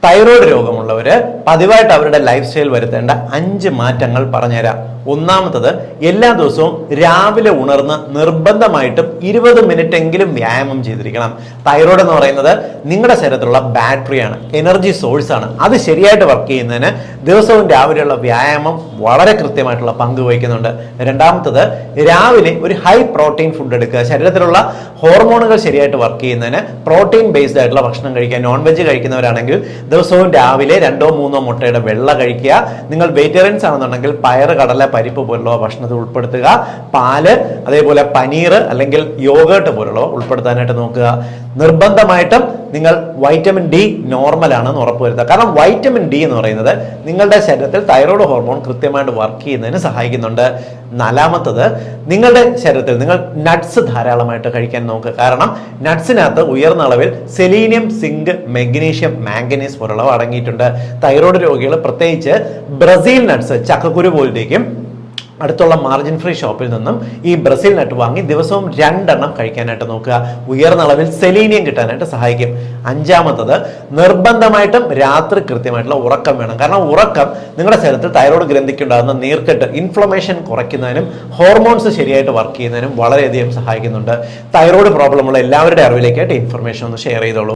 Thyroid രോഗമുള്ളവര് പതിവായിട്ട് അവരുടെ life style വരുത്തേണ്ട 5 മാറ്റങ്ങൾ പറഞ്ഞുതരാം. ഒന്നാമത്തത്, എല്ലാ ദിവസവും രാവിലെ ഉണർന്ന് നിർബന്ധമായിട്ടും 20 മിനിറ്റ് എങ്കിലും വ്യായാമം ചെയ്തിരിക്കണം. തൈറോയ്ഡ് എന്ന് പറയുന്നത് നിങ്ങളുടെ ശരീരത്തിലുള്ള ബാറ്ററിയാണ്, എനർജി സോഴ്സ് ആണ്. അത് ശരിയായിട്ട് വർക്ക് ചെയ്യുന്നതിന് ദിവസവും രാവിലെയുള്ള വ്യായാമം വളരെ കൃത്യമായിട്ടുള്ള പങ്ക് വഹിക്കുന്നുണ്ട്. രണ്ടാമത്തത്, രാവിലെ ഒരു ഹൈ പ്രോട്ടീൻ ഫുഡ് എടുക്കുക. ശരീരത്തിലുള്ള ഹോർമോണുകൾ ശരിയായിട്ട് വർക്ക് ചെയ്യുന്നതിന് പ്രോട്ടീൻ ബേസ്ഡ് ആയിട്ടുള്ള ഭക്ഷണം കഴിക്കുക. നോൺ വെജ് കഴിക്കുന്നവരാണെങ്കിൽ ദിവസവും രാവിലെ 2-3 മുട്ടയുടെ വെള്ള കഴിക്കുക. നിങ്ങൾ വെജിറ്റേറിയൻസ് ആണെന്നുണ്ടെങ്കിൽ പയറ്, കടല, പരിപ്പ് പോലുള്ളവ ഭക്ഷണത്തിൽ ഉൾപ്പെടുത്തുക. പാല്, അതേപോലെ പനീർ അല്ലെങ്കിൽ യോഗേർട്ട് പോലുള്ളവ ഉൾപ്പെടുത്താനായിട്ട് നോക്കുക. നിർബന്ധമായിട്ടും നിങ്ങൾ വൈറ്റമിൻ ഡി നോർമൽ ആണെന്ന് ഉറപ്പുവരുത്തുക. കാരണം വൈറ്റമിൻ ഡി എന്ന് പറയുന്നത് നിങ്ങളുടെ ശരീരത്തിൽ തൈറോയ്ഡ് ഹോർമോൺ കൃത്യമായിട്ട് വർക്ക് ചെയ്യുന്നതിന് സഹായിക്കുന്നുണ്ട്. നാലാമത്തത്, നിങ്ങളുടെ ശരീരത്തിൽ നിങ്ങൾ നട്ട്സ് ധാരാളമായിട്ട് കഴിക്കാൻ നോക്കുക. കാരണം നട്ട്സിനകത്ത് ഉയർന്ന അളവിൽ സെലീനിയം, സിങ്ക്, മെഗ്നീഷ്യം, മാംഗനീസ് പോലുള്ളവ അടങ്ങിയിട്ടുണ്ട്. തൈറോയ്ഡ് രോഗികൾ പ്രത്യേകിച്ച് ബ്രസീൽ നട്ട്സ്, ചക്കക്കുരു പോലത്തേക്കും അടുത്തുള്ള മാർജിൻ ഫ്രീ ഷോപ്പിൽ നിന്നും ഈ ബ്രസീൽ നട്ട് വാങ്ങി ദിവസവും 2 എണ്ണം കഴിക്കാനായിട്ട് നോക്കുക. ഉയർന്ന അളവിൽ സെലീനിയം കിട്ടാനായിട്ട് സഹായിക്കും. അഞ്ചാമത്തത്, നിർബന്ധമായിട്ടും രാത്രി കൃത്യമായിട്ടുള്ള ഉറക്കം വേണം. കാരണം ഉറക്കം നിങ്ങളുടെ ശരീരത്തിൽ തൈറോയ്ഡ് ഗ്രന്ഥിക്കുണ്ടാകുന്ന നീർക്കെട്ട്, ഇൻഫ്ലമേഷൻ കുറയ്ക്കുന്നതിനും ഹോർമോൺസ് ശരിയായിട്ട് വർക്ക് ചെയ്യുന്നതിനും വളരെയധികം സഹായിക്കുന്നുണ്ട്. തൈറോയ്ഡ് പ്രോബ്ലം ഉള്ള എല്ലാവരുടെ അറിവിലേക്കായിട്ട് ഇൻഫർമേഷൻ ഒന്ന് ഷെയർ ചെയ്തോളൂ.